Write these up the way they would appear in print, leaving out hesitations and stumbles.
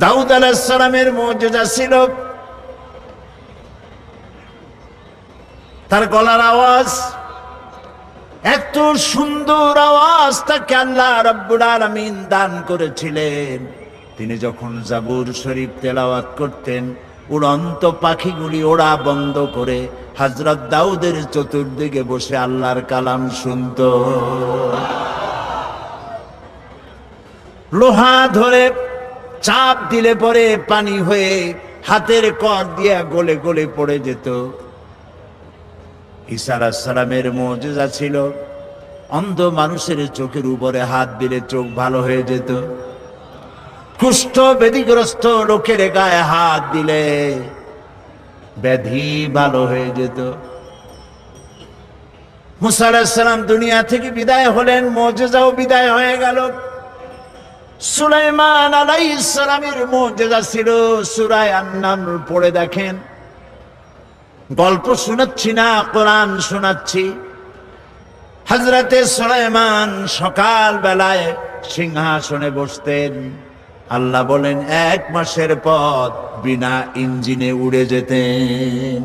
দাউদ আলাইহিস সালামের মুজিজা ছিল তার গলার আওয়াজ। এত সুন্দর আওয়াজ তাকে আল্লাহ রাব্বুল আলামিন দান করেছিলেন। তিনি যখন জাবুর শরীফ তেলাওয়াত করতেন, উড়ন্ত পাখিগুলি ওড়া বন্ধ করে হযরত দাউদের চতুর্দিকে বসে আল্লাহর কালাম শুনত। লোহা ধরে চাপ দিলে পরে পানি হয়ে হাতের কর দিয়ে গলে গলে পড়ে যেত। ঈসা আলাইহিস সালামের মুজিজা ছিল অন্ধ মানুষের চোখের উপরে হাত দিলে চোখ ভালো হয়ে যেত। কুষ্ঠ ব্যাধিগ্রস্ত লোকের গায়ে হাত দিলে ব্যাধি ভালো হয়ে যেত। মুসা আলাইহিস সালাম দুনিয়া থেকে বিদায় হলেন, মুজিজাও বিদায় হয়ে গেল। সুলাইমান আলাইহিস সালামের মুজিজা ছিল সূরা আন-নামল পড়ে দেখেন। গল্প শোনাচ্ছি না, কোরআন শোনাচ্ছি। হযরতে সুলাইমান সকাল বেলায় সিংহাসনে বসতেন। আল্লাহ বলেন 1 মাসের পথ বিনা ইঞ্জিনে উড়ে যেতেন।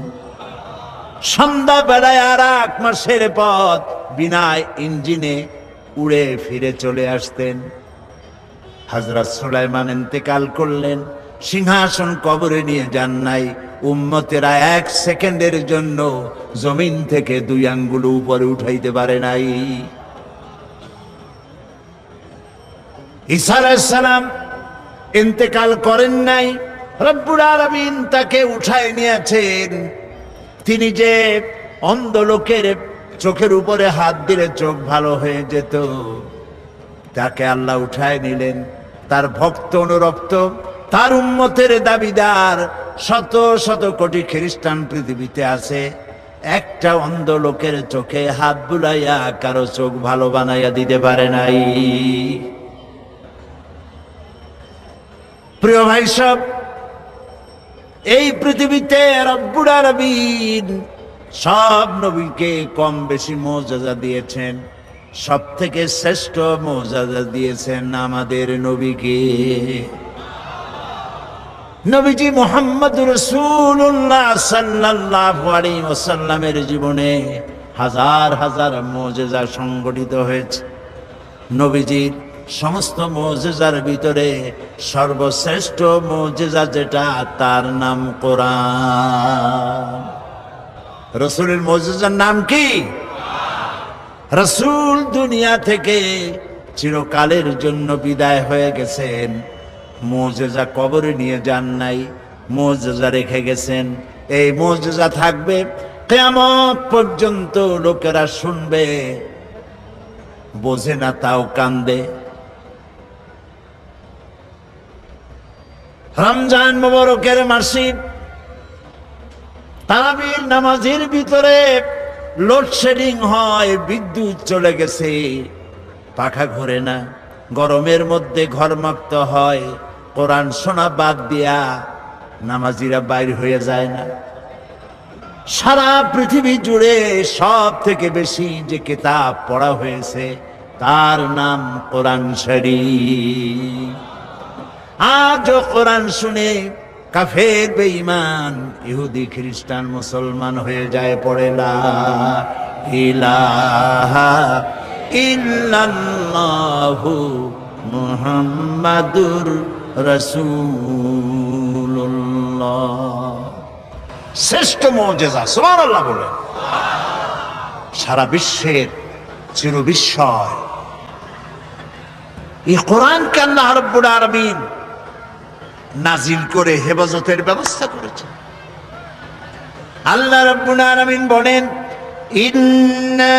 সন্ধ্যা বেলায় আর 1 মাসের পথ বিনা ইঞ্জিনে উড়ে ফিরে চলে আসতেন। হযরত সুলাইমান ইন্তেকাল করলেন, সিংহাসন কবরে নিয়ে যান নাই। উম্মতেরা 1 সেকেন্ডের জন্য জমিন থেকে 2 আঙ্গুল উপরে উঠাইতে পারে নাই। ঈসা আলাইহিস সালাম ইন্তেকাল করেন নাই, রব্বুল আলামিন তাকে উঠায় নিয়েছেন। তিনি যে অন্ধ লোকের চোখের উপরে হাত দিলে চোখ ভালো হয়ে যেত, তাকে আল্লাহ উঠায় নিলেন। তার ভক্ত অনুরক্ত, তার উম্মতের দাবিদার শত শত কোটি খ্রিস্টান পৃথিবীতে আছে। একটা অন্ধ লোকের চোখে হাত বুলাইয়া কারো চোখ ভালো বানাইয়া দিতে পারে নাই। প্রিয় ভাই সব, এই পৃথিবীতে রব্বুল আলামিন সব নবীকে কম বেশি মুজিজা দিয়েছেন। সব থেকে শ্রেষ্ঠ মুজিজা দিয়েছেন আমাদের নবীকে। নবীজি মুহাম্মদুর রাসূলুল্লাহ সাল্লাল্লাহু আলাইহি ওয়াসাল্লামের জীবনে হাজার হাজার মুজিজা সংগঠিত হয়েছে। নবীজির সমস্ত মুজিজার ভিতরে সর্বশ্রেষ্ঠ মুজিজা যেটা, তার নাম কোরআন। রাসূলের মুজিজার নাম কি? রাসূল দুনিয়া থেকে চিরকালের জন্য বিদায় হয়ে গেছেন। মুজিজা কবরে নিয়ে যান নাই, মুজিজা রেখে গেছেন। এই মুজিজা থাকবে কিয়ামত পর্যন্ত। লোকেরা শুনবে, বোঝে না তাও কান্দে। রমজান মুবারকের মাসে তারাবির নামাজের ভিতরে লোডশেডিং হয়, বিদ্যুৎ চলে গেছে, পাখা ঘোরে না, গরমের মধ্যে ঘরমাক্ত হয়। কোরআন শোনা বাদ দিয়া নামাজিরা বাইর হয়ে যায় না। সারা পৃথিবী জুড়ে সব থেকে বেশি যে কিতাব পড়া হয়েছে তার নাম কোরআন শরীফ। আজও কোরআন শুনে কাফের বেঈমান ইহুদি খ্রিস্টান মুসলমান হয়ে যায়, পড়ে লা ইলাহা ইল্লাল্লাহু মুহাম্মাদুর রাসূলুল্লাহ। শ্রেষ্ঠ মুজিজা, সুবহানাল্লাহ বলেন। সারা বিশ্বের চিরবিস্ময় এই কোরআনকে আল্লাহ রাব্বুল আলামিন নাজিল করে হেফাজতের ব্যবস্থা করেছেন। আল্লাহ রাব্বুল আলামিন বলেন, ইন্না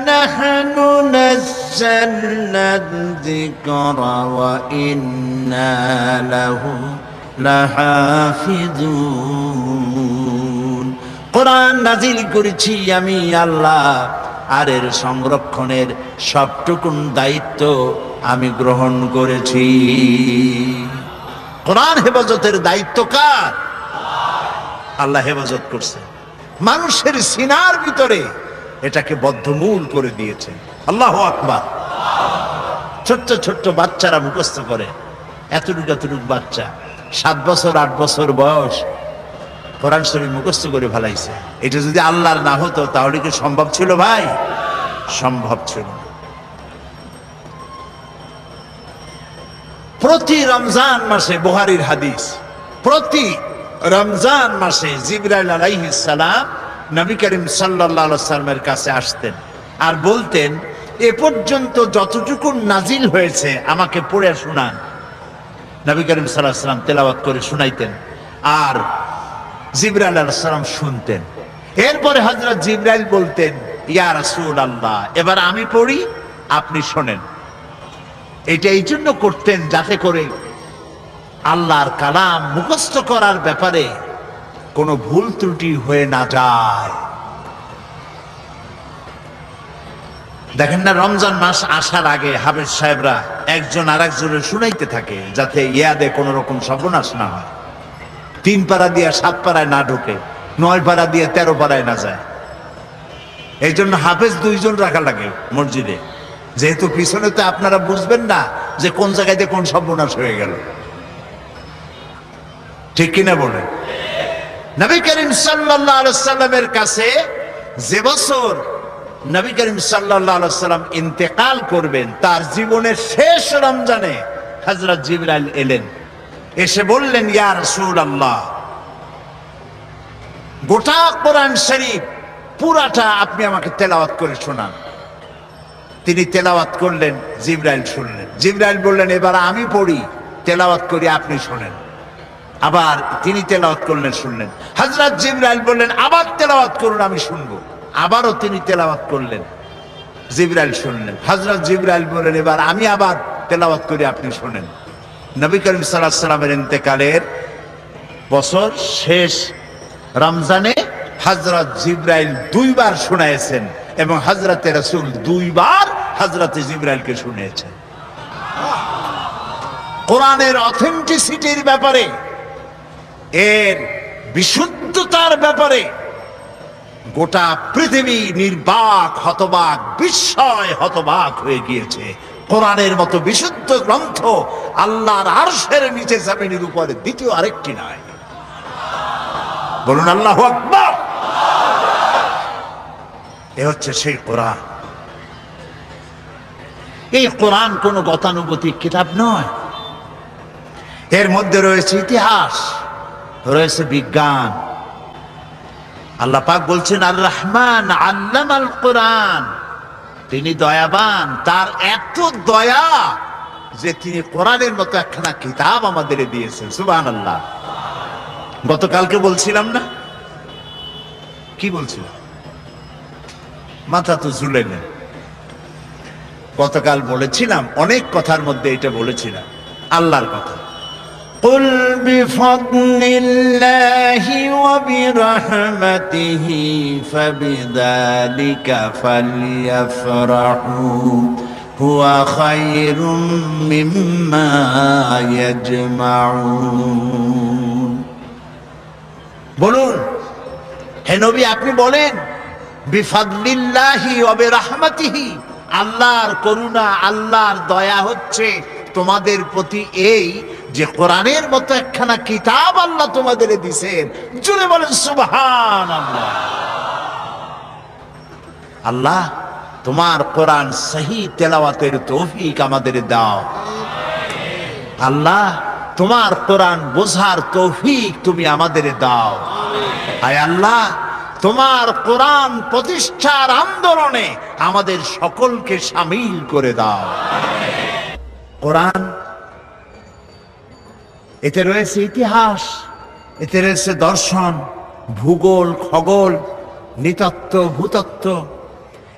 নাহনু নাযালনা যিকরা ওয়া ইন্না লাহু লাহাফিজুন। কোরআন নাজিল করেছি আমি আল্লাহ, আর এর সংরক্ষণের সবটুকুন দায়িত্ব আমি গ্রহণ করেছি। কোরআন হেফাজতের দায়িত্ব কার? আল্লাহ হেফাজত করছে। মানুষের সিনার ভিতরে এটাকে বদ্ধমূল করে দিয়েছে। আল্লাহু আকবার। ছোট্ট ছোট্ট বাচ্চারা মুখস্থ করে, এতটুকু এতটুকু বাচ্চা 7 বছর 8 বছর বয়স কোরআন শরীফ মুখস্থ করে ফেলাইছে। এটা যদি আল্লাহর না হতো তাহলে কি সম্ভব ছিল ভাই? সম্ভব ছিল না। প্রতি রমজান মাসে, বুখারীর হাদিস, প্রতি রমজান মাসে জিবরাইল আলাইহিস সালাম নবী করিম সাল্লাল্লাহু আলাইহি ওয়াসাল্লামের কাছে আসতেন আর বলতেন, এ পর্যন্ত যতটুকু নাজিল হয়েছে আমাকে পড়ে শোনান। নবী করিম সাল্লাল্লাহু আলাইহি ওয়াসাল্লাম তেলাওয়াত করে শুনাইতেন আর জিবরাইল আলাইহিস সালাম শুনতেন। এরপরে হযরত জিবরাইল বলতেন, ইয়া রাসূলুল্লাহ, এবার আমি পড়ি, আপনি শোনেন। এটা এই জন্য করতেন যাতে করে আল্লাহর কালাম মুখস্থ করার ব্যাপারে কোনো ভুল ত্রুটি হয়ে না যায়। দেখেন না, রমজান মাস আসার আগে হাফেজ সাহেবরা একজন আরেকজনের শুনাইতে থাকে যাতে ইয়াদে কোনো রকম সর্বনাশ না হয়, 3 পারা দিয়ে 7 পারায় না ঢোকে, 9 পারা দিয়ে 13 পারায় না যায়। এই জন্য হাফেজ 2 জন রাখা লাগে মসজিদে, যেহেতু পিছনে তো আপনারা বুঝবেন না যে কোন জায়গায় কোন সর্বনাশ হয়ে গেল। ঠিক কিনা বলেন? নবী করিম সাল্লাল্লাহু আলাইহি ওয়াসাল্লামের কাছে যে বছর নবী করিম সাল্লাল্লাহু আলাইহি ওয়াসাল্লাম ইন্তেকাল করবেন, তার জীবনের শেষ রমজানে হযরত জিবরাইল এলেন, এসে বললেন, ইয়া রাসূলুল্লাহ, গোটা কোরআন শরীফ পুরাটা আপনি আমাকে তেলাওয়াত করে শোনান। তিনি তেলাওয়াত করলেন, জিবরাইল শুনলেন। জিবরাইল বললেন, এবার আমি পড়ি, তেলাওয়াত করি, আপনি শোনেন। আবার তিনি তেলাওয়াত করলেন, শুনলেন। হযরত জিবরাইল বললেন, আবার তেলাওয়াত করুন, আমি শুনবো। আবারও তিনি তেলাওয়াত করলেন, জিবরাইল শুনলেন। হযরত জিবরাইল বললেন, এবার আমি আবার তেলাওয়াত করি, আপনি শোনেন। নবী করিম সাল্লাল্লাহু আলাইহি ওয়াসাল্লামের ইন্তেকালের বছর শেষ রমজানে হযরত জিবরাইল 2 বার শুনাইছেন এবং হযরতে রাসূল 2 বার হযরতে জিবরাইলকে শুনিয়েছেন। কোরআনের অথেন্টিসিটির ব্যাপারে, এর বিশুদ্ধতার ব্যাপারে গোটা পৃথিবী নির্বাক, হতবাক, বিস্ময় হতবাক হয়ে গিয়েছে। কোরআনের মতো বিশুদ্ধ গ্রন্থ আল্লাহর আরশের নিচে জমিনের উপরে দ্বিতীয় আরেকটি নাই। বলুন আল্লাহু আকবার। এ হচ্ছে সেই কোরআন। এই কোরআন কোনো গতানুগতিক কিতাব নয়। এর মধ্যে রয়েছে ইতিহাস, রয়েছে বিজ্ঞান। আল্লাহ পাক বলছেন, আর রহমান আল্লামাল কোরআন, তিনি দয়াবান, তার এত দয়া যে তিনি কোরআনের মতো একখানা কিতাব আমাদের দিয়েছেন। সুবহানাল্লাহ। গতকালকে বলছিলাম না, কি বলছিলাম? মাথা তো ঝুলেন। গতকাল বলেছিলাম, অনেক কথার মধ্যে এটা বলেছিলাম আল্লাহর কথা। قل بفضل الله وبرحمته فبذلك فليفرحوا هو خير مما يجمعون। বলুন হে নবী, আপনি বলেন, বিফাদলিল্লাহি ওয়া বিরহমাতিহি, আল্লাহর করুণা, আল্লাহর দয়া হচ্ছে তোমাদের প্রতি এই যে কোরআনের মতো একখানা কিতাব আল্লাহ তোমাদের দিয়েছেন। জোরে বলেন সুবহানাল্লাহ। আল্লাহ তোমার কোরআন সহি তেলাওয়াতের তৌফিক আমাদের দাও। আল্লাহ তোমার কোরআন বোঝার তৌফিক তুমি আমাদের দাও। আয় আল্লাহ, তোমার কোরআন প্রতিষ্ঠার আন্দোলনে আমাদের সকলকে শামিল করে দাও। কোরআন, এতে রয়েছে ইতিহাস, এতে রয়েছে দর্শন, ভূগোল, খগোল, নৃতত্ত্ব, ভূতত্ত্ব,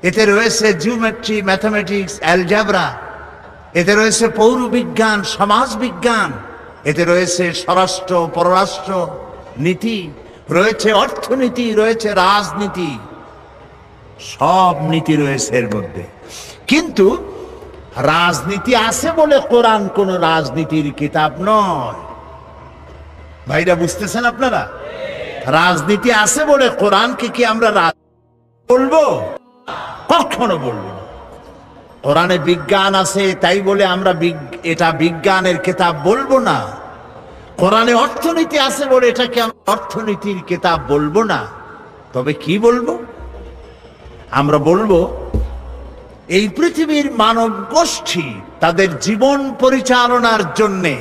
এতে রয়েছে জিওমেট্রি, ম্যাথমেটিক্স, অ্যালজেব্রা, এতে রয়েছে পৌরবিজ্ঞান, সমাজ বিজ্ঞান, এতে রয়েছে স্বরাষ্ট্র, পররাষ্ট্র নীতি, রয়েছে অর্থনীতি, রয়েছে রাজনীতি, সব নীতি রয়েছে এর মধ্যে। কিন্তু রাজনীতি আছে বলে কোরআন কোন রাজনীতির কিতাব নয়। ভাইরা বুঝতেছেন আপনারা? রাজনীতি আছে বলে কোরআনকে কি আমরা বলবো? কখনো বলবো না। কোরআনে বিজ্ঞান আছে তাই বলে আমরা এটা বিজ্ঞানের কিতাব বলবো না। কোরআনে অর্থনীতি আছে বলে এটাকে আমি অর্থনীতির কিতাব বলবো না। তবে কি বলবো? আমরা বলবো এই পৃথিবীর মানব গোষ্ঠী তাদের জীবন পরিচালনার জন্যে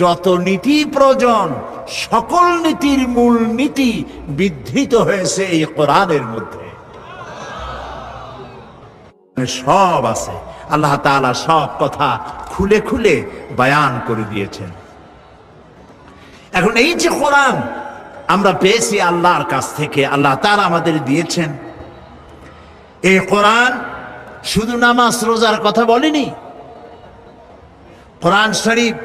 যত নীতি প্রয়োজন, সকল নীতির মূল নীতি বিধৃত হয়েছে এই কোরআনের মধ্যে। সব আছে, আল্লাহ তাআলা সব কথা খুলে খুলে বয়ান করে দিয়েছেন। এখন এই যে কোরআন আমরা পেয়েছি আল্লাহর কাছ থেকে, আল্লাহ তাআলা আমাদের দিয়েছেন, এই কোরআন শুধু নামাজ রোজার কথা বলেনি। কোরআন শরীফ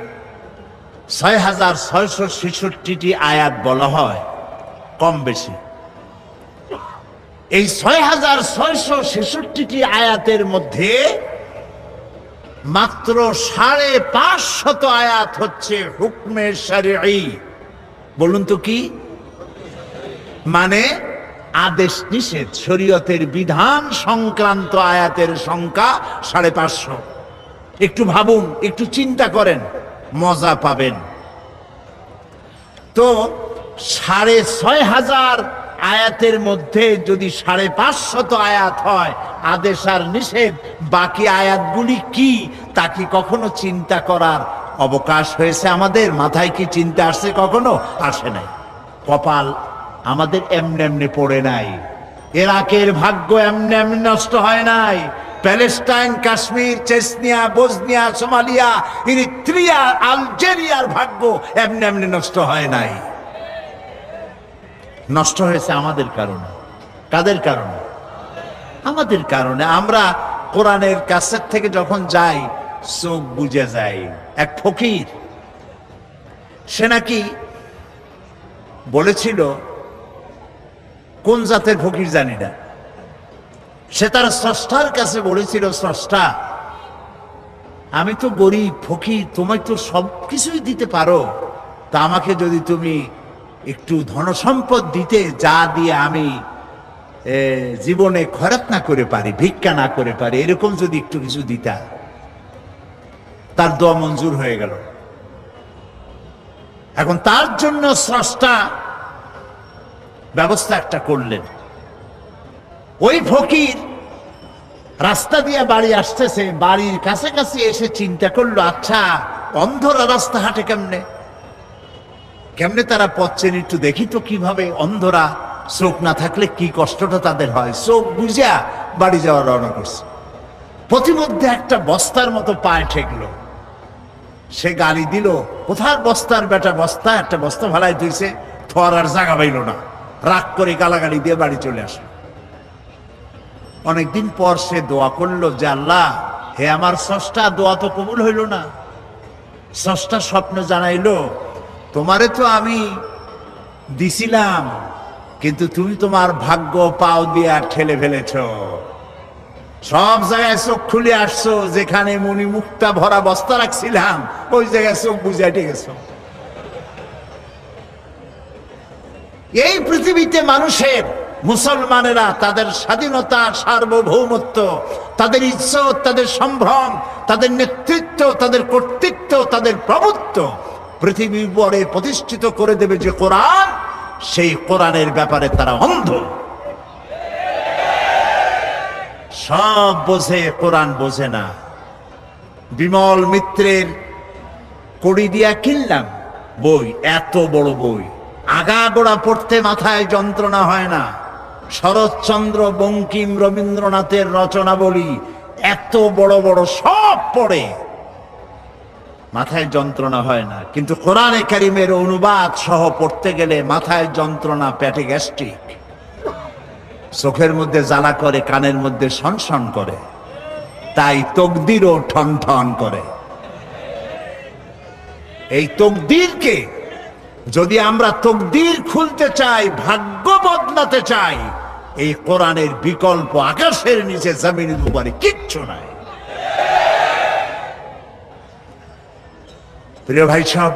৬৬৬৬টি আয়াত বলা হয় কম বেশি। এই ৬৬৬৬টি আয়াতের মধ্যে মাত্র ৫৫০ আয়াত হচ্ছে হুকমে শরঈ। বলুন তো কি মানে? আদেশ নিষেধ, শরীয়তের বিধান সংক্রান্ত আয়াতের সংখ্যা ৫৫০। একটু ভাবুন, একটু চিন্তা করেন, মজা পাবেন। তো ৬৫০০ আয়াতের মধ্যে যদি ৫৫০ আয়াত হয় আদেশ আর নিষেধ, বাকি আয়াতগুলি কি তা কি কখনো চিন্তা করার অবকাশ হয়েছে আমাদের? মাথায় কি চিন্তা আসছে? কখনো আসে নাই। কপাল আমাদের এমনি এমনি পড়ে নাই। ইরাকের ভাগ্য এমনি এমনি নষ্ট হয় নাই। Palestine, Kashmir, Chechnya, Bosnia, Somalia, Eritrea, আলজেরিয়ার ভাগ্য এমনি এমনি নষ্ট হয় নাই। নষ্ট হয়েছে আমাদের কারণে। কাদের কারণে? আমাদের কারণে। আমরা কোরআনের কাছের থেকে যখন যাই চোখ বুজে যাই। এক ফকির, সে নাকি বলেছিল, কোন জাতের ফকির জানি না, সে তার স্রষ্টার কাছে বলেছিল, স্রষ্টা আমি তো গরিব ফকির, তোমায় তো সব কিছুই দিতে পারো, তা আমাকে যদি তুমি একটু ধনসম্পদ দিতে, যা দিয়ে আমি জীবনে খরচ না করে পারি, ভিক্ষা না করে পারি, এরকম যদি একটু কিছু দিতা। তার দোয়া মঞ্জুর হয়ে গেল। এখন তার জন্য স্রষ্টা ব্যবস্থা একটা করলেন। ওই ফকির রাস্তা দিয়ে বাড়ি আসতেছে, বাড়ির কাছাকাছি এসে চিন্তা করলো, আচ্ছা অন্ধরা রাস্তা হাঁটে কেমনে, কেমনে তারা পথ চেনে, একটু দেখি তো কিভাবে। অন্ধরা চোখ না থাকলে কি কষ্টটা তাদের হয়। চোখ বুঝা বাড়ি যাওয়ার রওনা করছে। প্রতিমধ্যে একটা বস্তার মতো পায়ে ঠেকলো। সে গালি দিল, কোথার বস্তার বেটা, বস্তা, একটা বস্তা ভালাই দিয়েছে, থর আর জায়গা পাইল না। রাগ করে গালাগালি দিয়ে বাড়ি চলে আসলো। অনেকদিন পর সে দোয়া করলো যে আল্লাহ, হে আমার স্রষ্টা, দোয়া তো কবুল হইল না। স্রষ্টা স্বপ্ন জানাইলো, তোমারে তো আমি দিছিলাম, কিন্তু তুমি তোমার ভাগ্য পাও দিয়া ঠেলে ফেলেছ। সব জায়গায় চোখ খুলে আসছো, যেখানে মণি মুক্তা ভরা বস্তা রাখছিলাম ওই জায়গায় চোখ বুঝাইতে গেছো। এই পৃথিবীতে মানুষের, মুসলমানেরা তাদের স্বাধীনতা, সার্বভৌমত্ব, তাদের ইজ্জত, তাদের সম্ভ্রম, তাদের নেতৃত্ব, তাদের কর্তৃত্ব, তাদের প্রভুত্ব পৃথিবীর পরে প্রতিষ্ঠিত করে দেবে যে কোরআন, সেই কোরআনের ব্যাপারে তারা অন্ধ। সব বোঝে, কোরআন বোঝে না। বিমল মিত্রের কড়ি দিয়া কিনলাম বই, এত বড় বই, আগাগোড়া পড়তে মাথায় যন্ত্রণা হয় না। শরৎচন্দ্র, বঙ্কিম, রবীন্দ্রনাথের রচনাবলী এত বড় বড়, সব পড়ে মাথায় যন্ত্রণা হয় না। কিন্তু কোরআনে কারিমের অনুবাদ সহ পড়তে গেলে মাথায় যন্ত্রণা, পেটে গ্যাস্ট্রিক, চোখের মধ্যে জ্বালা করে, কানের মধ্যে সনসন করে, তাই তকদিরও ঠন ঠন করে। এই তকদিরকে যদি আমরা তকদির খুলতে চাই, ভাগ্য বদলাতে চাই, এই কোরআনের বিকল্প আকাশের নিচে জমিনের উপরে কিচ্ছু নাই। প্রিয় ভাই সব,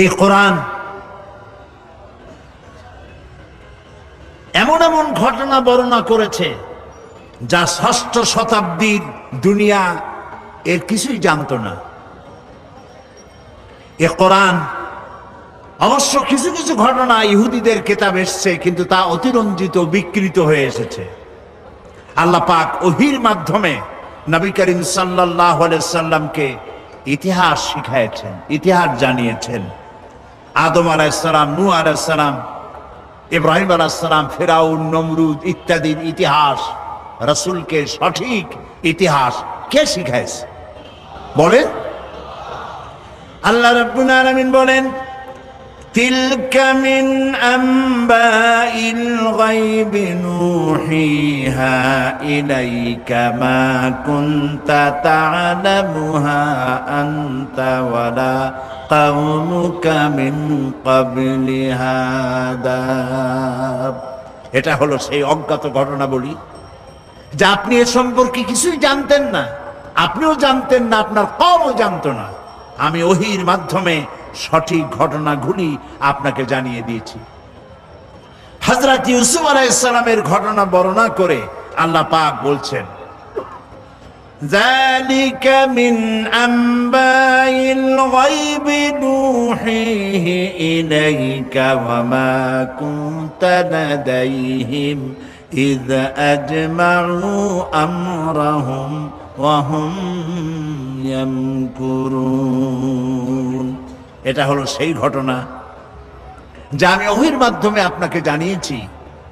এই কোরআন এমন এমন ঘটনা বর্ণনা করেছে যা ষষ্ঠ শতাব্দীর দুনিয়া এর কিছুই জানতো না। এ কোরআন অবশ্য কিছু কিছু ঘটনা ইহুদিদের কিতাব এসছে, কিন্তু তা অতিরঞ্জিত বিকৃত হয়ে এসেছে। আল্লাহ পাক ওহীর মাধ্যমে নবী করিম সাল্লাল্লাহু আলাইহি সাল্লামকে ইতিহাস শিখাইছেন, ইতিহাস জানিয়েছেন। আদম আলাইহিস সালাম, নূহ আলাইহিস সালাম, ইব্রাহিম আলাইহিস সালাম, ফিরাউন, নমরুদ ইত্যাদির ইতিহাস, রাসূলকে সঠিক ইতিহাস কে শিখাইছে বলেন? আল্লাহ রাব্বুল আলামিন বলেন, তিলকা মিন আম্বাইল গায়বি নূহিহা ইলাইকা মা কুনতা তা'লামুহা আনতা ওয়ালা কাওমুকা মিন ক্বাবলি হাদা। এটা হলো সেই অজ্ঞাত ঘটনাবলী যা আপনি এ সম্পর্কে কিছুই জানতেন না, আপনিও জানতেন না, আপনার কওমও জানতো না। আমি ওহীর মাধ্যমে সঠিক ঘটনাগুলি আপনাকে জানিয়ে দিয়েছি। হযরত ইউসুফ আলাইহিস সালামের ঘটনা বর্ণনা করে আল্লাহ পাক বলছেন, যালিকা মিন আম্বাইল গায়বি নূহিহি ইলাইকা ওয়া মা কুনতা লাদাইহিম ইয আজমাউ আমরাহুম ওয়া হুম ইয়ামকুরুন। এটা হলো সেই ঘটনা যা আমি ওহীর মাধ্যমে আপনাকে জানিয়েছি,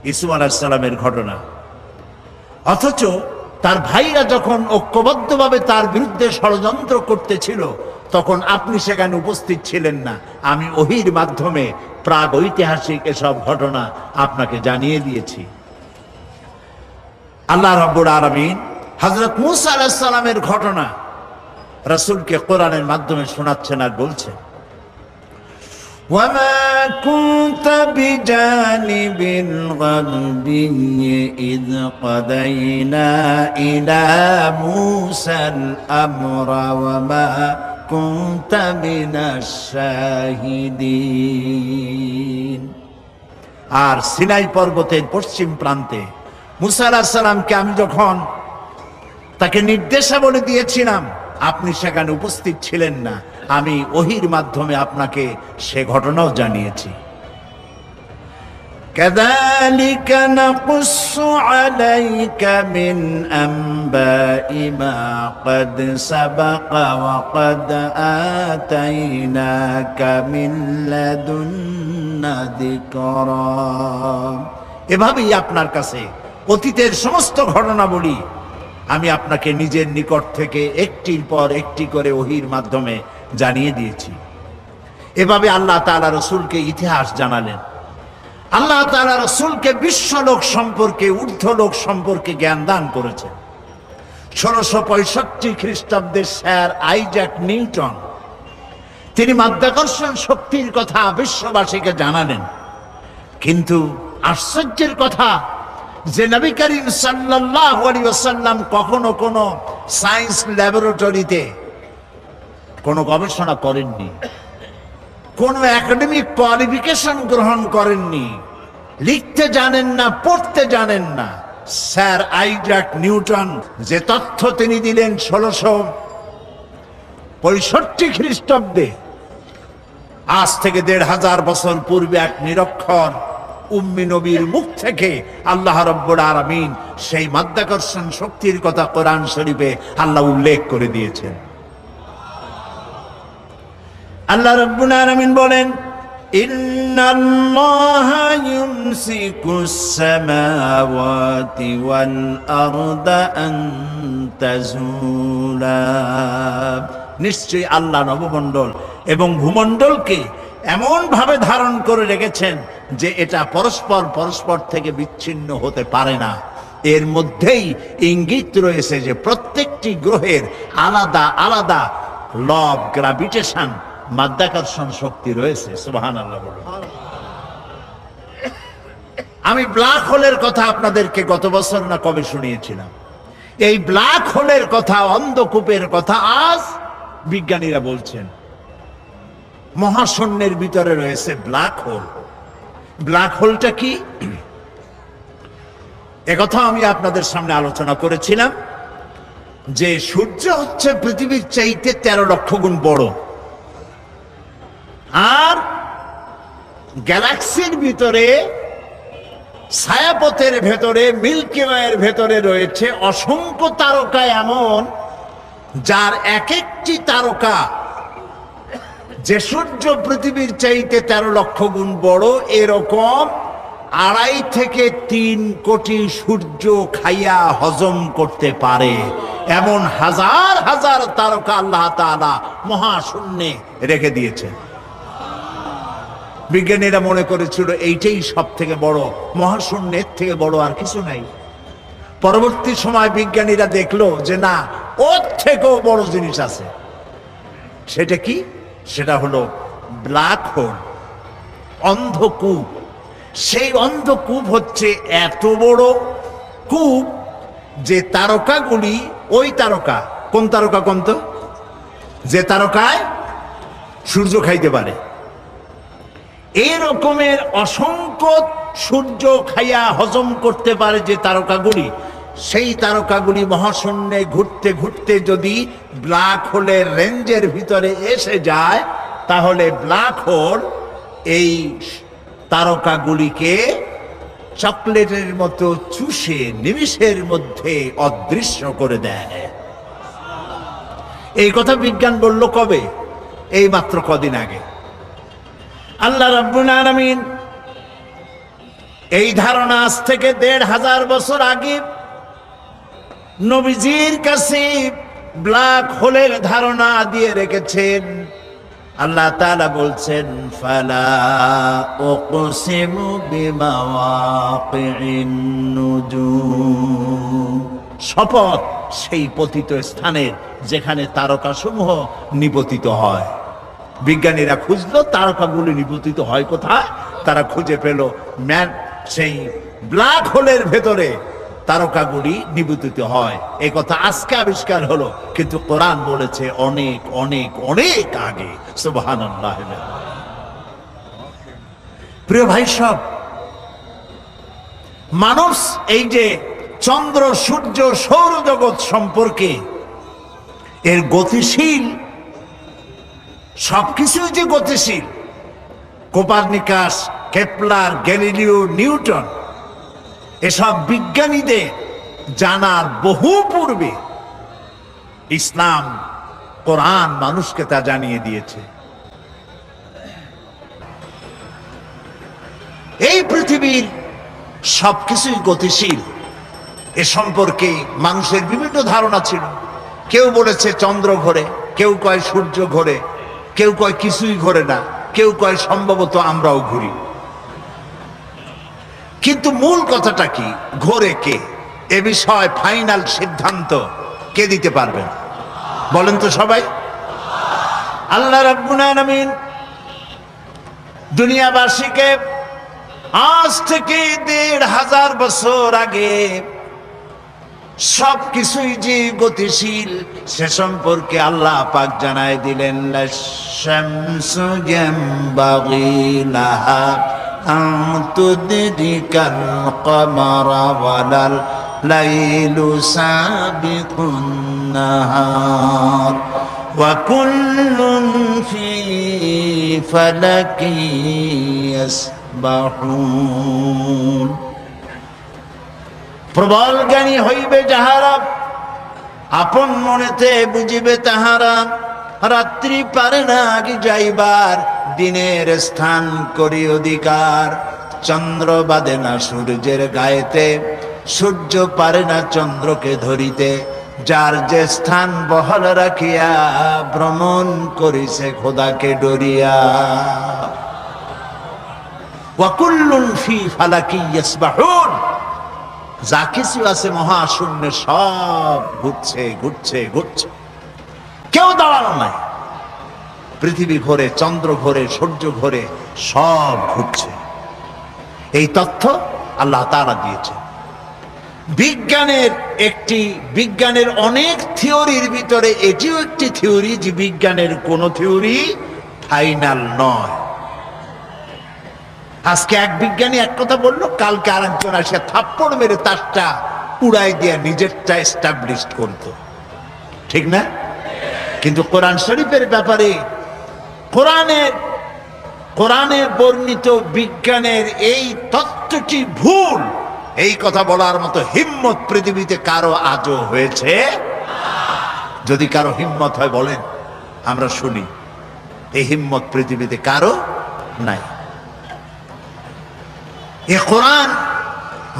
ইউসুফ আলাইহিস সালামের ঘটনা। অথচ তার ভাইরা যখন ঐক্যবদ্ধভাবে তার বিরুদ্ধে ষড়যন্ত্র করতেছিল, তখন আপনি সেখানে উপস্থিত ছিলেন না। আমি ওহীর মাধ্যমে প্রাগ ঐতিহাসিক এসব ঘটনা আপনাকে জানিয়ে দিয়েছি। আল্লাহ রাব্বুল আলামিন হযরত মূসা আলাইহিস সালামের ঘটনা রাসূলকে কোরআনের মাধ্যমে শোনাচ্ছেন আর বলছেন, ওয়ামা কুনতা বিজানিবিল গারবি ইয কাদাইনা ইলা মূসাল আমরা ওয়ামা কুনতা মিনাশ শাহিদিন। আর সিনাই পর্বতের পশ্চিম প্রান্তে মূসা আলাইহিস সালামকে আমি যখন তাকে নির্দেশাবলী দিয়েছিলাম, আপনি সেখানে উপস্থিত ছিলেন না। আমি ওহীর মাধ্যমে আপনাকে সে ঘটনাও জানিয়েছি। কাযালিকা নাকুসসু আলাইকা মিন আম্বাই মা ক্বাদ সাবাকা ওয়া ক্বাদ আতাইনাকা মিন লাদুন্না যিকরা। এভাবেই আপনার কাছে অতীতের সমস্ত ঘটনাবলী আমি আপনাকে নিজের নিকট থেকে একটির পর একটি করে ওহীর মাধ্যমে জানিয়ে দিয়েছি। এভাবে আল্লাহ তাআলা রাসূলকে ইতিহাস জানালেন। আল্লাহ তাআলা রাসূলকে বিশ্বলোক সম্পর্কে, ঊর্ধ্বলোক সম্পর্কে জ্ঞান দান করেছেন। 1665 খ্রিস্টাব্দে স্যার আইজ্যাক নিউটন তিনি মাধ্যাকর্ষণ শক্তির কথা বিশ্ববাসীকে জানালেন। কিন্তু আশ্চর্যের কথা যে নবী করিম সাল্লাল্লাহু আলাইহি ওয়াসাল্লাম কখনো কোনো সায়েন্স ল্যাবরেটরিতে কোনো গবেষণা করেননি, কোনো একাডেমিক কোয়ালিফিকেশন গ্রহণ করেননি, লিখতে জানেন না, পড়তে জানেন না। স্যার আইজ্যাক নিউটন যে তথ্য তিনি দিলেন 1665 খ্রিস্টাব্দে, আজ থেকে 1500 বছর পূর্বে এক নিরক্ষর উম্মি নবীর মুখ থেকে আল্লাহ রাব্বুল আলামিন সেই মাধ্যাকর্ষণ শক্তির কথা কোরআন শরীফে আল্লাহ উল্লেখ করে দিয়েছেন। আল্লাহ রাব্বুল আলামিন বলেন, ইন্নাল্লাহা ইউমসিকুস সামাওয়াতি ওয়াল আরদা আন তাজুলা। নিশ্চয়ই আল্লাহ নবমণ্ডল এবং ভূমণ্ডলকে এমন ভাবে ধারণ করে রেখেছেন যে এটা পরস্পর থেকে বিচ্ছিন্ন হতে পারে না। এর মধ্যেই ইঙ্গিত রয়েছে যে প্রত্যেকটি গ্রহের আলাদা আলাদা ল অফ গ্র্যাভিটেশন, মাধ্যাকর্ষণ শক্তি রয়েছে। সুবহানাল্লাহ বলুন। আমি ব্ল্যাক হোলের কথা আপনাদেরকে গত বছর না কবে শুনিয়েছিলাম। এই ব্ল্যাক হোলের কথা, অন্ধকূপের কথা আজ বিজ্ঞানীরা বলছেন। মহাশূন্যের ভিতরে রয়েছে ব্ল্যাক হোল। ব্ল্যাক হোলটা কি, একথা আমি আপনাদের সামনে আলোচনা করেছিলাম যে সূর্য হচ্ছে পৃথিবীর চাইতে 13 লক্ষ গুণ বড়। আর গ্যালাক্সির ভিতরে, ছায়াপথের ভেতরে, মিল্কি ওয়ের ভেতরে রয়েছে অসংখ্য তারকা এমন, যার এক একটি তারকা যে সূর্য পৃথিবীর চাইতে 13 লক্ষ গুণ বড়, এরকম 2.5 থেকে 3 কোটি সূর্য খাইয়া হজম করতে পারে। এমন হাজার হাজার তারকা আল্লাহ তাআলা মহাশূন্যে রেখে দিয়েছেন। বিজ্ঞানীরা মনে করেছিল এইটাই সব থেকে বড়, মহাশূন্যের থেকে বড় আর কিছু নাই। পরবর্তী সময় বিজ্ঞানীরা দেখলো যে না, ওর থেকেও বড় জিনিস আছে। সেটা কি? সেটা হলো ব্ল্যাক হোল, অন্ধকূপ। সেই অন্ধকূপ হচ্ছে এত বড় কূপ যে তারকাগুলি, ওই তারকা, কোন তারকা কোন তো, যে তারকায় সূর্য খাইতে পারে, এই রকমের অসংখ্য সূর্য খাইয়া হজম করতে পারে যে তারকাগুলি, সেই তারকাগুলি মহাশূন্যে ঘুরতে ঘুরতে যদি ব্ল্যাক হোলের রেঞ্জের ভিতরে এসে যায়, তাহলে ব্ল্যাক হোল এই তারকাগুলিকে চকলেটের মতো চুষে নিমিষের মধ্যে অদৃশ্য করে দেয়। এই কথা বিজ্ঞান বলল কবে? এই মাত্র কদিন আগে। আল্লাহ রাব্বুল আলামিন এই ধারণা আজ থেকে 1500 বছর আগে নবীজির কাছে ব্ল্যাক হোলের ধারণা দিয়ে রেখেছেন। আল্লাহ তাআলা বলছেন, ফালা উকসিমু বিমাওয়াকিন নুজুম, শপথ সেই পতিত স্থানের যেখানে তারকাসমূহ নিপতিত হয়। বিজ্ঞানীরা খুঁজলো তারকাগুলি নিপতিত হয় কোথায়, তারা খুঁজে পেল সেই ব্ল্যাক হোলের ভেতরে তারকাগুলি নিপতিত হয়। এই কথা আজকে আবিষ্কার হলো, কিন্তু কোরআন বলেছে অনেক অনেক অনেক আগে। সুবহানাল্লাহ। প্রিয় ভাই সব, মানুষ এই যে চন্দ্র, সূর্য, সৌরজগৎ সম্পর্কে এর গতিশীল, সবকিছু যে গতিশীল, কোপারনিকাস, কেপলার, গ্যালিলিও, নিউটন, এসব বিজ্ঞানীদের জানার বহু পূর্বে ইসলাম, কোরআন মানুষকে তা জানিয়ে দিয়েছে। এই পৃথিবীর সবকিছুই গতিশীল, এ সম্পর্কে মানুষের বিভিন্ন ধারণা ছিল। কেউ বলেছে চন্দ্র ঘোরে, কেউ কয় সূর্য ঘোরে, কেউ কয় কিছুই ঘোরে না, কেউ কয় সম্ভবত আমরাও ঘুরি। কিন্তু মূল কথাটা কি, ঘোরে কে, এ বিষয়ে ফাইনাল সিদ্ধান্ত কে দিতে পারবেন বলেন তো সবাই? আল্লাহ রাব্বুল আলামিন দুনিয়াবাসীকে আজ থেকে 1500 বছর আগে সবকিছুই যে গতিশীল সে সম্পর্কে আল্লাহ পাক জানায় দিলেন, লাশ-শামসু ইয়ানবাগি লাহা আন তুদরিকাল কমারা ওয়ালাল লাইলু সাবিকুন নাহার ওয়া কুল্লুন ফি ফালাকি ইয়াসবাহুন। প্রবল জ্ঞানী হইবে যাহারা, আপন মনেতে বুঝিবে তাহারা, রাত্রি পারে না আগে যাইবার, দিনের স্থান করি অধিকার। চন্দ্র বাঁধে না সূর্যের গায়েতে, সূর্য পারে না চন্দ্রকে ধরিতে, যার যে স্থান বহাল রাখিয়া ভ্রমণ করিছে খোদাকে ডরিয়া। ওয়া কুল্লুন ফি ফালাকি ইয়াসবাহুন, যা কিছু আছে মহাশূন্যে সব ঘুরছে ঘুরছে ঘুরছে, কেউ দাঁড়ানো নাই। পৃথিবী ঘোরে, চন্দ্র ঘোরে, সূর্য ঘোরে, সব ঘুরছে। এই তথ্য আল্লাহ তাআলা দিয়েছে। বিজ্ঞানের অনেক থিওরির ভিতরে এটিও একটি থিওরি যে বিজ্ঞানের কোন থিওরি ফাইনাল নয়। আজকে এক বিজ্ঞানী এক কথা বললো, কালকে আরেকজন আসিয়া থাপ্পড় মেরে তারটা উড়াই দিয়া নিজেরটা এস্টাবলিশ করত, ঠিক না? কিন্তু কোরআন শরীফের ব্যাপারে কোরআনের কোরআনে বর্ণিত বিজ্ঞানের এই তত্ত্বটি ভুল, এই কথা বলার মতো হিম্মত পৃথিবীতে কারো আজও হয়েছে? যদি কারো হিম্মত হয় বলেন, আমরা শুনি। এই হিম্মত পৃথিবীতে কারো নাই। এ কোরআন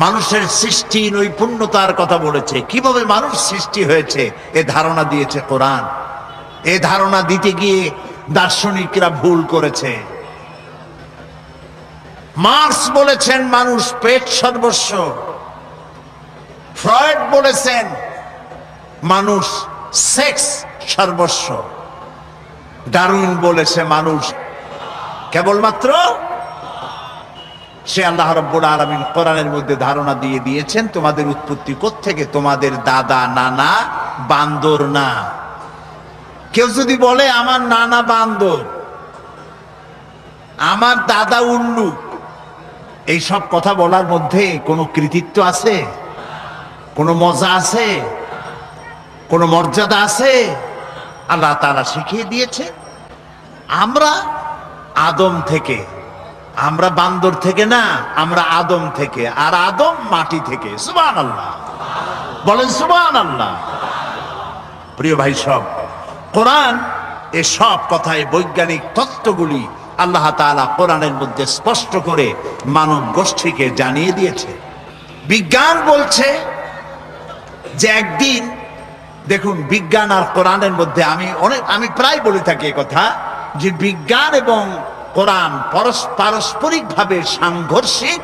মানুষের সৃষ্টি নৈপুণ্যতার কথা বলেছে, কিভাবে মানুষ সৃষ্টি হয়েছে এ ধারণা দিয়েছে কোরআন। এ ধারণা দিতে গিয়ে দার্শনিকরা ভুল করেছে। মার্কস বলেছেন মানুষ পেট সর্বস্ব, ফ্রয়েড বলেছেন মানুষ সেক্স সর্বস্ব, ডারউইন বলেছে মানুষ কেবলমাত্র। সে আল্লাহ রাব্বুল আলামিন কোরআনের মধ্যে ধারণা দিয়ে দিয়েছেন তোমাদের উৎপত্তি কোত্থেকে, তোমাদের দাদা নানা বান্দর না। কেউ যদি বলে আমার নানা বান্দর, আমার দাদা উল্লু, এই সব কথা বলার মধ্যে কোনো কৃতিত্ব আছে? কোনো মজা আছে? কোনো মর্যাদা আছে? আল্লাহ তাআলা শিখিয়ে দিয়েছে আমরা আদম থেকে, আমরা বান্দর থেকে না, আমরা আদম থেকে, আর আদম মাটি থেকে। সুবহানাল্লাহ, বলেন সুবহানাল্লাহ। প্রিয় ভাই সব, কোরআন এ সব কথায় বৈজ্ঞানিক তত্ত্বগুলি আল্লাহ তাআলা কোরআনের মধ্যে স্পষ্ট করে মানব গোষ্ঠীকে জানিয়ে দিয়েছে। বিজ্ঞান বলছে যে একদিন, দেখুন বিজ্ঞান আর কোরআনের মধ্যে আমি প্রায় বলে থাকি কথা, যে বিজ্ঞান এবং কোরআন পারস্পরিকভাবে সাংঘর্ষিক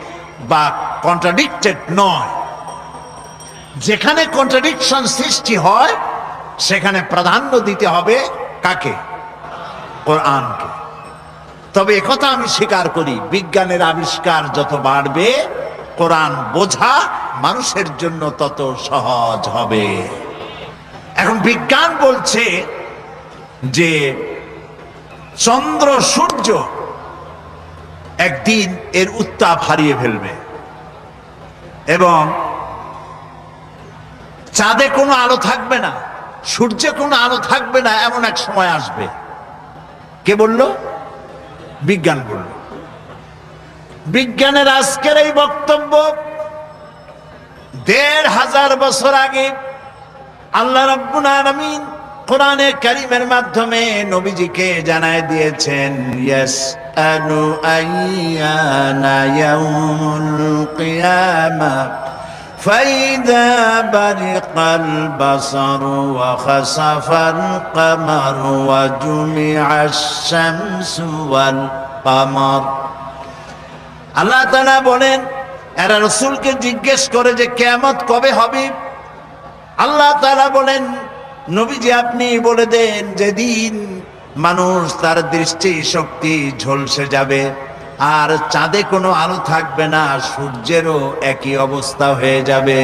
বা কন্ট্রাডিক্টেড নয়। যেখানে কন্ট্রাডিকশন সৃষ্টি হয় সেখানে প্রাধান্য দিতে হবে কাকে? কোরআনকে। তবে একথা আমি স্বীকার করি, বিজ্ঞানের আবিষ্কার যত বাড়বে কোরআন বোঝা মানুষের জন্য তত সহজ হবে। এখন বিজ্ঞান বলছে যে চন্দ্র সূর্য একদিন এর উত্তাপ হারিয়ে ফেলবে এবং চাঁদে কোনো আলো থাকবে না, সূর্যে কোনো আলো থাকবে না, এমন এক সময় আসবে। কে বলল? বিজ্ঞান বলল। বিজ্ঞানের আজকের এই বক্তব্য ১৫০০ বছর আগে আল্লাহ রাব্বুল আলামিন কোরআনে কারীমের মাধ্যমে নবীজিকে জানায় দিয়েছেন, ইয়াসআলু আইয়ানা ইয়াউমুল কিয়ামা ফাইদা বারিকাল বাসারু ওয়া খাসাফাল কামারু ওয়া জুমিআশ শামসু ওয়াল কামার। আল্লাহ তাআলা বলেন, এরা রাসূলকে জিজ্ঞেস করে যে কিয়ামত কবে হবে। আল্লাহ তাআলা বলেন, নবীজি আপনি বলে দেন যেদিন মানুষ তার দৃষ্টি শক্তি ঝলসে যাবে আর চাঁদে কোনো আলো থাকবে না, সূর্যেরও একই অবস্থা হয়ে যাবে।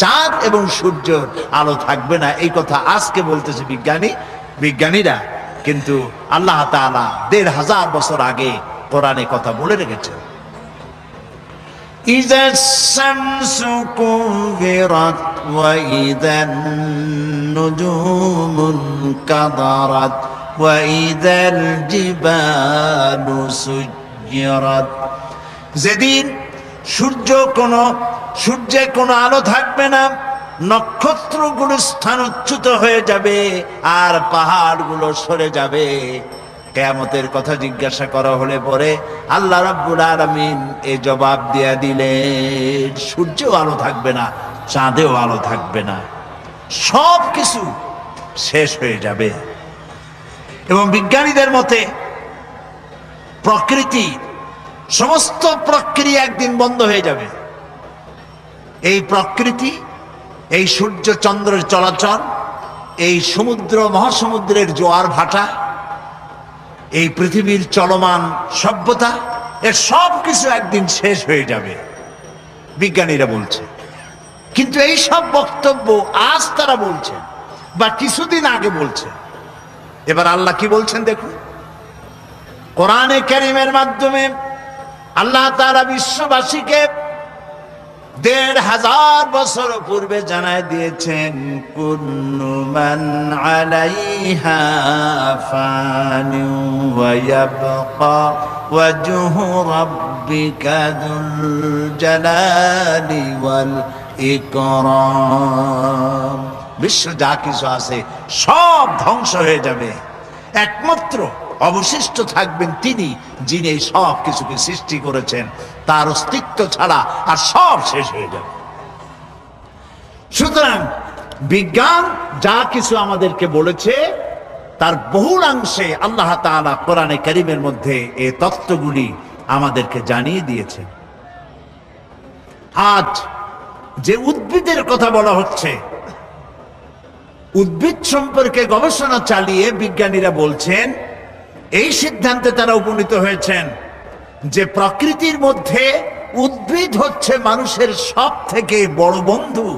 চাঁদ এবং সূর্যের আলো থাকবে না, এই কথা আজকে বলতেছে বিজ্ঞানীরা, কিন্তু আল্লাহ তাআলা ১৫০০ বছর আগে কোরআনে কথা বলে রেখেছে। إذا الشمس كورت وإذا النجوم انكدرت وإذا الجبال سجرت। যেদিন সূর্যে কোনো আলো থাকবে না, নক্ষত্রগুলো স্থানচ্যুত হয়ে যাবে আর পাহাড়গুলো সরে যাবে। কিয়ামতের কথা জিজ্ঞাসা করা হলে পরে আল্লাহ রাব্বুল আলামিন এই জবাব দিয়া দিলেন, সূর্যেও আলো থাকবে না, চাঁদেও আলো থাকবে না, সব কিছু শেষ হয়ে যাবে। এবং বিজ্ঞানীদের মতে সমস্ত প্রক্রিয়া একদিন বন্ধ হয়ে যাবে। এই প্রকৃতি, এই সূর্য চন্দ্রের চলাচল, এই সমুদ্র মহাসমুদ্রের জোয়ার ভাটা, এই পৃথিবীর চলমান সভ্যতা, এর সব কিছু একদিন শেষ হয়ে যাবে, বিজ্ঞানীরা বলছে। কিন্তু এই সব বক্তব্য আজ তারা বলছেন বা কিছুদিন আগে বলছেন। এবার আল্লাহ কি বলছেন দেখুন, কোরআনে কারীমের মাধ্যমে আল্লাহ তাআলা বিশ্ববাসীকে 1500 বছর পূর্বে জানায় দিয়েছেন, কুল্লু মান আলাইহা ফানি ওয়া ইয়াবকা ওয়াজহু রাব্বিকা যুল জালালি ওয়াল ইকরাম। বিশ্ব যা কিছু আছে সব ধ্বংস হয়ে যাবে, একমাত্র অবশিষ্ট থাকবেন তিনি, যিনি এই সব কিছুকে সৃষ্টি করেছেন। তার অস্তিত্ব ছাড়া আর সব শেষ হয়ে যাবে। সুতরাং বিজ্ঞান যা কিছু আমাদেরকে বলেছে তার বহুলাংশে আল্লাহ তাআলা কোরআনে কারীমের মধ্যে এই তত্ত্বগুলি আমাদেরকে জানিয়ে দিয়েছেন। আজ যে উদ্ভিদের কথা বলা হচ্ছে, উদ্ভিদ সম্পর্কে গবেষণা চালিয়ে বিজ্ঞানীরা বলছেন, এই সিদ্ধান্তে তারা উপনীত হয়েছেন যে প্রকৃতির মধ্যে উদ্ভিদ হচ্ছে মানুষের সব থেকে বড় বন্ধু।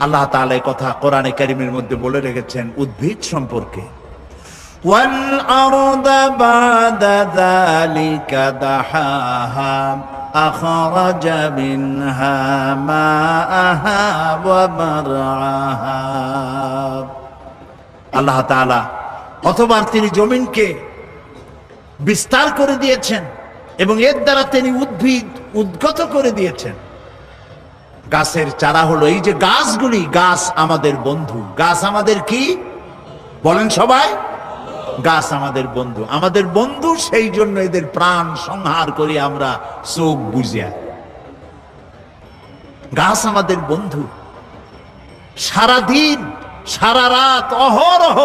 আল্লাহ তাআলা এই কথা কোরআনে কারীমের মধ্যে বলে রেখেছেন উদ্ভিদ সম্পর্কে। ওয়াল আরদা বাদা যালিকা দাহাহা আখরাজা মিনহা মাআহা ওয়া মারআহা। আল্লাহ তাআলা অথবা তিনি জমিনকে বিস্তার করে দিয়েছেন এবং এর দ্বারা তিনি উদ্ভিদ উদ্গত করে দিয়েছেন। গাছের চারা হলো এই যে গাছগুলি, গাছ আমাদের বন্ধু। গাছ আমাদের কি বলেন সবাই? গাছ আমাদের বন্ধু। আমাদের বন্ধু, সেই জন্য এদের প্রাণ সংহার করি আমরা চোখ বুঝিয়া। গাছ আমাদের বন্ধু। সারাদিন সারা রাত অহরহ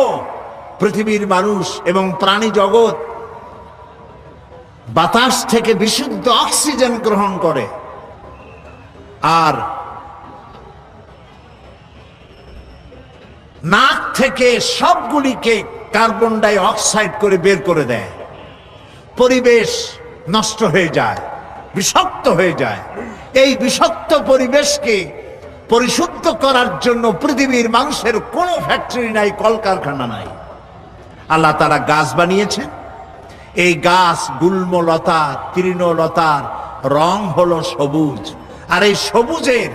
পৃথিবীর মানুষ এবং প্রাণী জগৎ বাতাস থেকে বিশুদ্ধ অক্সিজেন গ্রহণ করে, আর নাক থেকে সবগুলিকে কার্বন ডাই অক্সাইড করে বের করে দেয়। পরিবেশ নষ্ট হয়ে যায়, বিষাক্ত হয়ে যায়। এই বিষাক্ত পরিবেশকে পরিশুদ্ধ করার জন্য পৃথিবীর মানুষের কোনো ফ্যাক্টরি নাই, কলকারখানা নাই। আল্লাহ তাআলা গাছ বানিয়েছেন। এই গাছ গুল্মলতা তৃণলতার রং হলো সবুজ, আর এই সবুজের